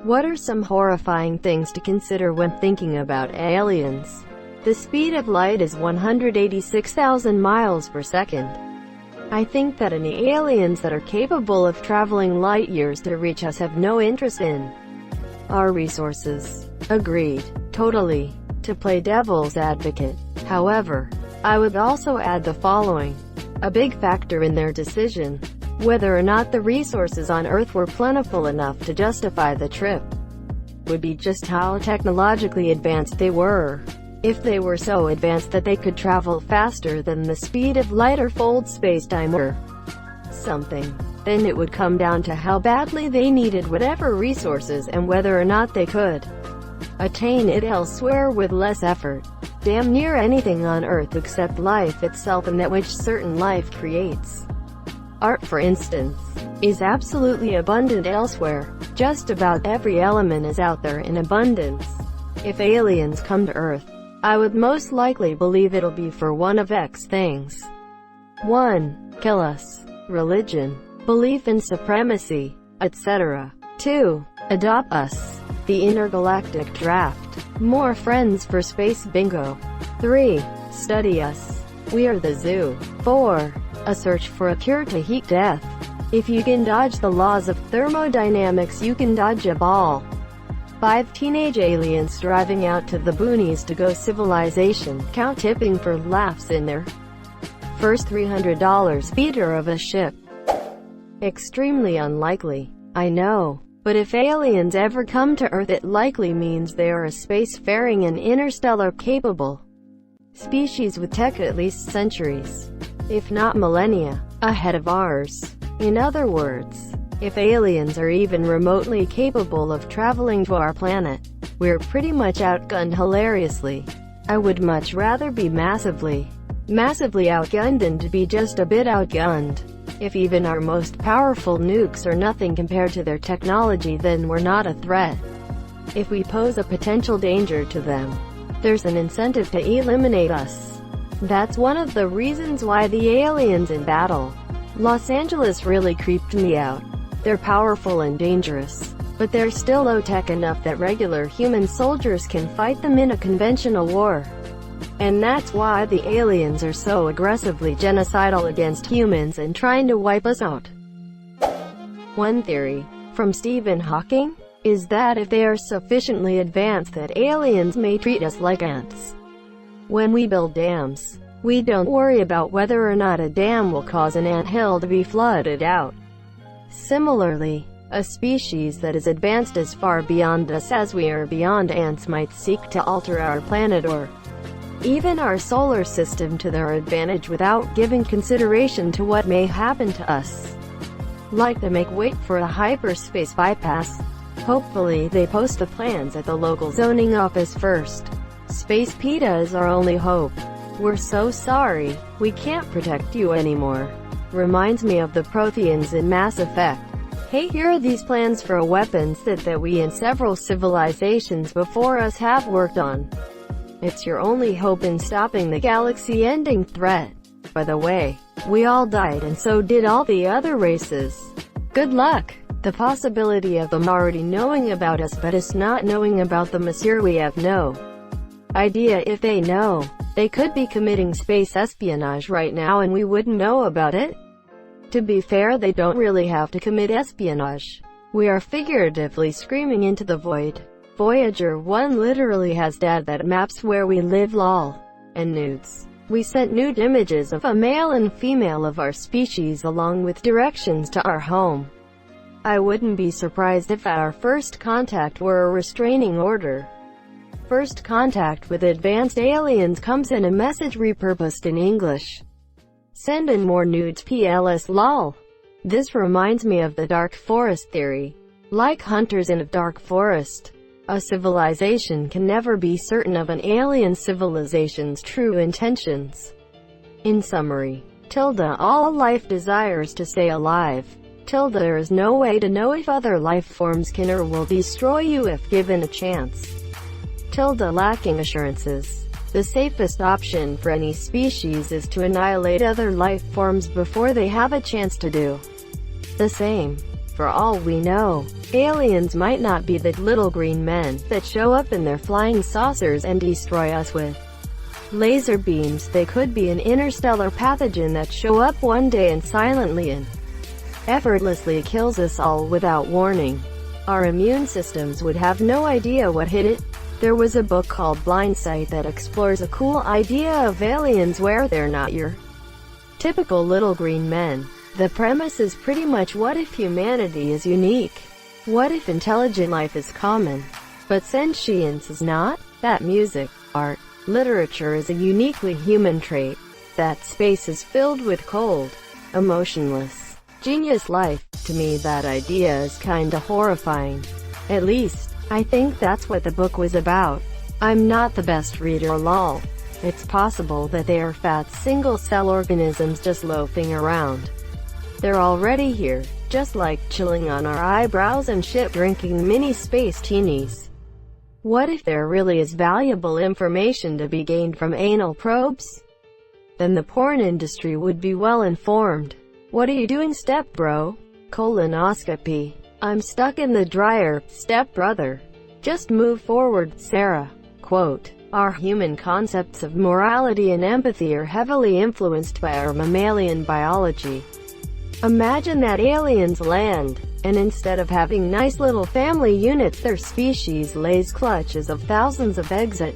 What are some horrifying things to consider when thinking about aliens? The speed of light is 186,000 miles per second. I think that any aliens that are capable of traveling light years to reach us have no interest in our resources. Agreed. Totally. To play devil's advocate, however, I would also add the following. A big factor in their decision whether or not the resources on Earth were plentiful enough to justify the trip would be just how technologically advanced they were. If they were so advanced that they could travel faster than the speed of light or fold space-time or something, then it would come down to how badly they needed whatever resources and whether or not they could attain it elsewhere with less effort. Damn near anything on Earth except life itself and that which certain life creates. Art, for instance, is absolutely abundant elsewhere. Just about every element is out there in abundance. If aliens come to Earth, I would most likely believe it'll be for one of X things. 1. Kill us. Religion. Belief in supremacy, etc. 2. Adopt us. The intergalactic draft. More friends for space bingo. 3. Study us. We are the zoo. 4. A search for a cure to heat death. If you can dodge the laws of thermodynamics, you can dodge a ball. 5. Teenage aliens driving out to the boonies to go civilization, count tipping for laughs in their first $300 feeder of a ship. Extremely unlikely, I know. But if aliens ever come to Earth, it likely means they are a spacefaring and interstellar capable species with tech at least centuries, if not millennia, ahead of ours. In other words, if aliens are even remotely capable of traveling to our planet, we're pretty much outgunned hilariously. I would much rather be massively outgunned than to be just a bit outgunned. If even our most powerful nukes are nothing compared to their technology, then we're not a threat. If we pose a potential danger to them, there's an incentive to eliminate us. That's one of the reasons why the aliens in Battle Los Angeles really creeped me out. They're powerful and dangerous, but they're still low-tech enough that regular human soldiers can fight them in a conventional war. And that's why the aliens are so aggressively genocidal against humans and trying to wipe us out. One theory, from Stephen Hawking, is that if they are sufficiently advanced that aliens may treat us like ants. When we build dams, we don't worry about whether or not a dam will cause an anthill to be flooded out. Similarly, a species that is advanced as far beyond us as we are beyond ants might seek to alter our planet or even our solar system to their advantage without giving consideration to what may happen to us. Like to make wait for a hyperspace bypass. Hopefully they post the plans at the local zoning office first. Space PETA is our only hope. We're so sorry, we can't protect you anymore. Reminds me of the Protheans in Mass Effect. Hey, here are these plans for a weapon set that we and several civilizations before us have worked on. It's your only hope in stopping the galaxy-ending threat. By the way, we all died and so did all the other races. Good luck. The possibility of them already knowing about us but us not knowing about them is here. We have no idea if they know. They could be committing space espionage right now and we wouldn't know about it. To be fair, they don't really have to commit espionage. We are figuratively screaming into the void. Voyager 1 literally has data that maps where we live, lol. And nudes. We sent nude images of a male and female of our species along with directions to our home. I wouldn't be surprised if our first contact were a restraining order. First contact with advanced aliens comes in a message repurposed in English. Send in more nudes PLS lol. This reminds me of the dark forest theory. Like hunters in a dark forest, a civilization can never be certain of an alien civilization's true intentions. In summary, all life desires to stay alive. There is no way to know if other life forms can or will destroy you if given a chance. Lacking assurances. The safest option for any species is to annihilate other life forms before they have a chance to do the same. For all we know, aliens might not be the little green men that show up in their flying saucers and destroy us with laser beams. They could be an interstellar pathogen that show up one day and silently and effortlessly kills us all without warning. Our immune systems would have no idea what hit it. There was a book called Blindsight that explores a cool idea of aliens where they're not your typical little green men. The premise is pretty much, what if humanity is unique? What if intelligent life is common, but sentience is not? That music, art, literature is a uniquely human trait. That space is filled with cold, emotionless, genius life. To me, that idea is kinda horrifying. At least, I think that's what the book was about. I'm not the best reader, lol. It's possible that they are fat single-cell organisms just loafing around. They're already here, just like chilling on our eyebrows and shit, drinking mini space teenies. What if there really is valuable information to be gained from anal probes? Then the porn industry would be well informed. What are you doing, step bro? Colonoscopy. I'm stuck in the dryer, step brother. Just move forward, Sarah. Quote, our human concepts of morality and empathy are heavily influenced by our mammalian biology. Imagine that aliens land, and instead of having nice little family units, their species lays clutches of thousands of eggs at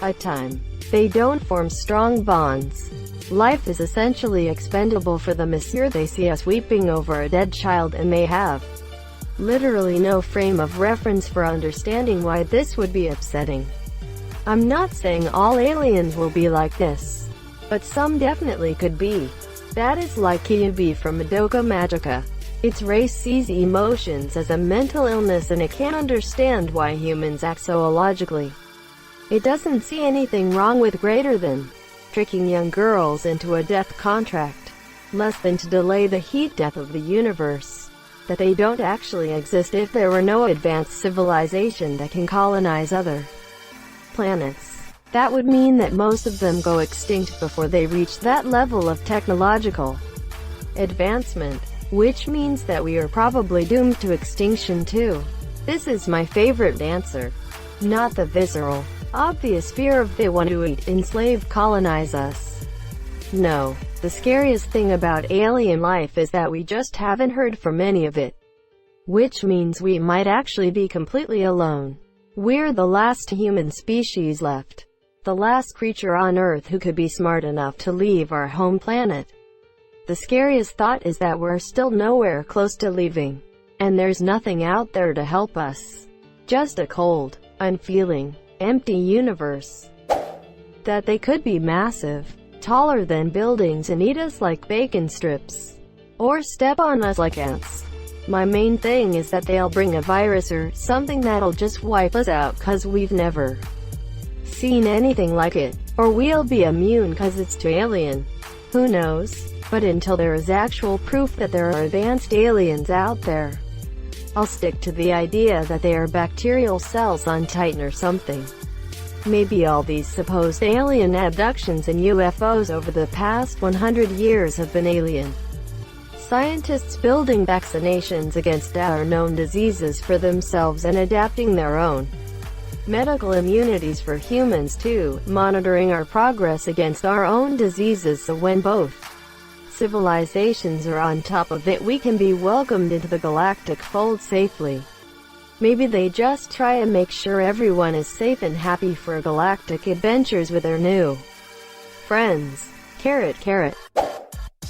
a time. They don't form strong bonds. Life is essentially expendable for them. Monsieur, they see us weeping over a dead child, and they have literally no frame of reference for understanding why this would be upsetting. I'm not saying all aliens will be like this, but some definitely could be. That is like Kyubi from Madoka Magica. Its race sees emotions as a mental illness, and it can't understand why humans act so illogically. It doesn't see anything wrong with greater than tricking young girls into a death contract, less than to delay the heat death of the universe. That they don't actually exist if there were no advanced civilization that can colonize other planets. That would mean that most of them go extinct before they reach that level of technological advancement, which means that we are probably doomed to extinction too. This is my favorite answer. Not the visceral, obvious fear of they want to eat, enslave, colonize us. No. The scariest thing about alien life is that we just haven't heard from any of it. Which means we might actually be completely alone. We're the last human species left. The last creature on Earth who could be smart enough to leave our home planet. The scariest thought is that we're still nowhere close to leaving. And there's nothing out there to help us. Just a cold, unfeeling, empty universe. That they could be massive, taller than buildings, and eat us like bacon strips. Or step on us like ants. My main thing is that they'll bring a virus or something that'll just wipe us out, cause we've never seen anything like it. Or we'll be immune cause it's too alien. Who knows? But until there is actual proof that there are advanced aliens out there, I'll stick to the idea that they are bacterial cells on Titan or something. Maybe all these supposed alien abductions and UFOs over the past 100 years have been alien scientists building vaccinations against our known diseases for themselves and adapting their own medical immunities for humans too, monitoring our progress against our own diseases so when both civilizations are on top of it, we can be welcomed into the galactic fold safely. Maybe they just try and make sure everyone is safe and happy for galactic adventures with their new friends. Carrot, carrot.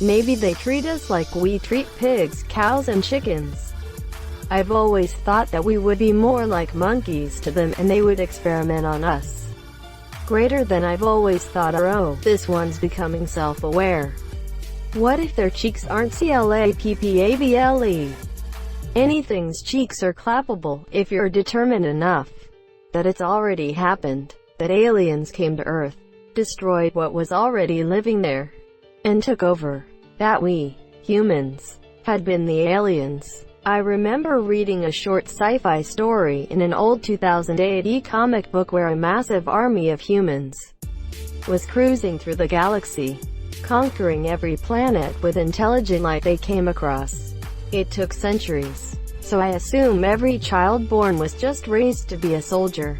Maybe they treat us like we treat pigs, cows, and chickens. I've always thought that we would be more like monkeys to them, and they would experiment on us. Greater than I've always thought, oh, this one's becoming self-aware. What if their cheeks aren't clappable? Anything's cheeks are clappable, if you're determined enough. That it's already happened. That aliens came to Earth, destroyed what was already living there, and took over. That we, humans, had been the aliens. I remember reading a short sci-fi story in an old 2008 comic book where a massive army of humans was cruising through the galaxy, conquering every planet with intelligent life they came across. It took centuries. So I assume every child born was just raised to be a soldier.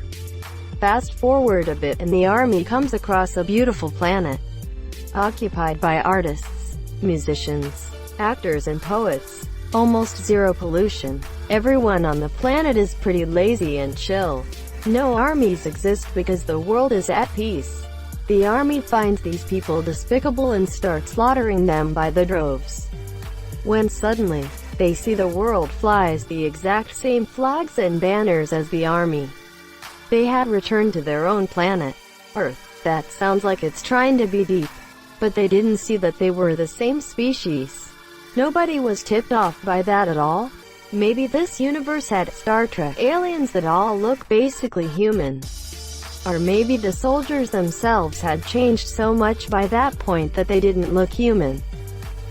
Fast forward a bit and the army comes across a beautiful planet, occupied by artists, musicians, actors and poets. Almost zero pollution. Everyone on the planet is pretty lazy and chill. No armies exist because the world is at peace. The army finds these people despicable and starts slaughtering them by the droves. When suddenly, they see the world flies the exact same flags and banners as the army. They had returned to their own planet, Earth. That sounds like it's trying to be deep. But they didn't see that they were the same species. Nobody was tipped off by that at all. Maybe this universe had Star Trek aliens that all look basically human. Or maybe the soldiers themselves had changed so much by that point that they didn't look human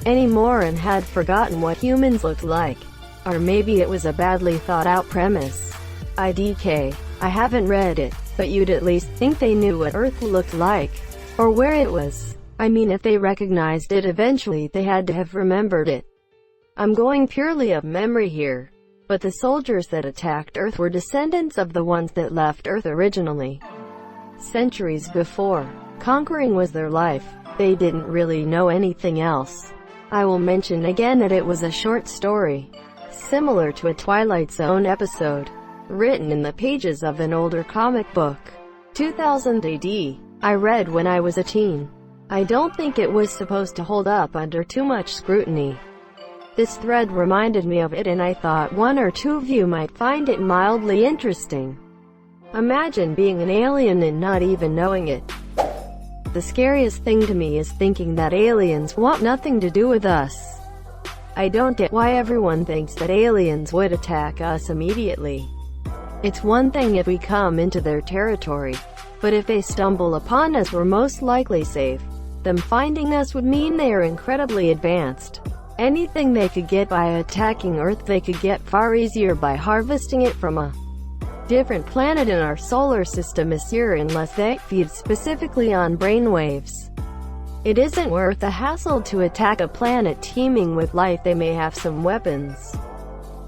anymore and had forgotten what humans looked like. Or maybe it was a badly thought out premise. IDK. I haven't read it, but you'd at least think they knew what Earth looked like, or where it was. I mean, if they recognized it eventually, they had to have remembered it. I'm going purely of memory here, but the soldiers that attacked Earth were descendants of the ones that left Earth originally. Centuries before. Conquering was their life. They didn't really know anything else. I will mention again that it was a short story, similar to a Twilight Zone episode, written in the pages of an older comic book. 2000 AD. I read when I was a teen. I don't think it was supposed to hold up under too much scrutiny. This thread reminded me of it and I thought one or two of you might find it mildly interesting. Imagine being an alien and not even knowing it. The scariest thing to me is thinking that aliens want nothing to do with us. I don't get why everyone thinks that aliens would attack us immediately. It's one thing if we come into their territory, but if they stumble upon us, we're most likely safe. Them finding us would mean they are incredibly advanced. Anything they could get by attacking Earth, they could get far easier by harvesting it from a different planet in our solar system, monsieur, unless they feed specifically on brainwaves. It isn't worth the hassle to attack a planet teeming with life. They may have some weapons,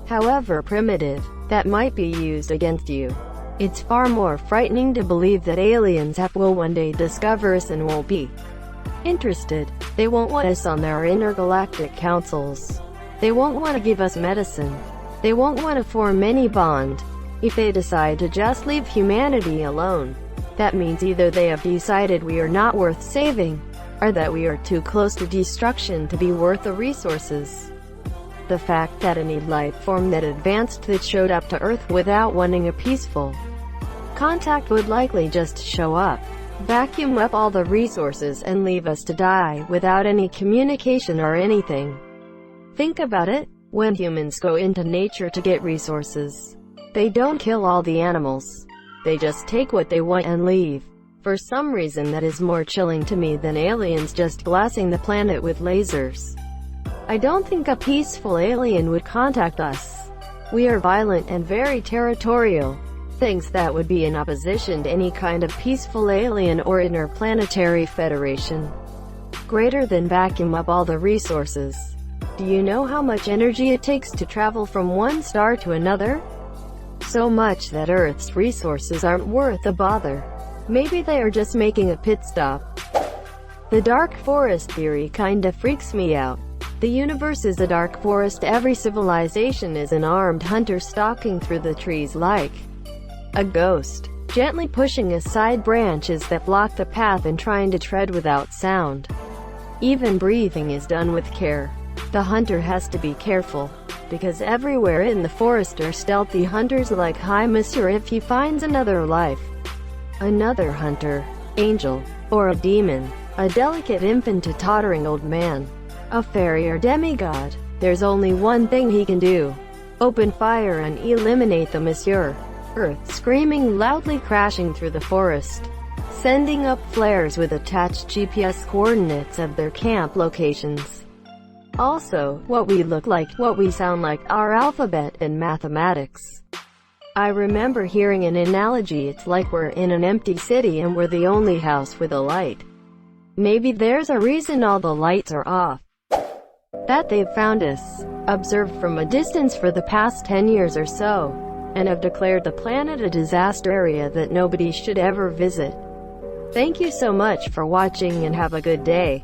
however primitive, that might be used against you. It's far more frightening to believe that aliens will one day discover us and won't be interested. They won't want us on their intergalactic councils. They won't want to give us medicine. They won't want to form any bond. If they decide to just leave humanity alone, that means either they have decided we are not worth saving, or that we are too close to destruction to be worth the resources. The fact that any life form that advanced that showed up to Earth without wanting a peaceful contact would likely just show up, vacuum up all the resources and leave us to die without any communication or anything. Think about it. When humans go into nature to get resources, they don't kill all the animals. They just take what they want and leave. For some reason that is more chilling to me than aliens just blasting the planet with lasers. I don't think a peaceful alien would contact us. We are violent and very territorial. Things that would be in opposition to any kind of peaceful alien or interplanetary federation. Greater than vacuum up all the resources. Do you know how much energy it takes to travel from one star to another? So much that Earth's resources aren't worth a bother. Maybe they are just making a pit stop. The dark forest theory kinda freaks me out. The universe is a dark forest. Every civilization is an armed hunter stalking through the trees like a ghost, gently pushing aside branches that block the path and trying to tread without sound. Even breathing is done with care. The hunter has to be careful, because everywhere in the forest are stealthy hunters like hi monsieur if he finds another life. Another hunter, angel, or a demon, a delicate infant, a tottering old man, a fairy or demigod, there's only one thing he can do. Open fire and eliminate the monsieur. Earth screaming loudly, crashing through the forest, sending up flares with attached GPS coordinates of their camp locations. Also, what we look like, what we sound like, our alphabet and mathematics. I remember hearing an analogy, it's like we're in an empty city and we're the only house with a light. Maybe there's a reason all the lights are off. that they've found us, observed from a distance for the past 10 years or so, and have declared the planet a disaster area that nobody should ever visit. Thank you so much for watching and have a good day.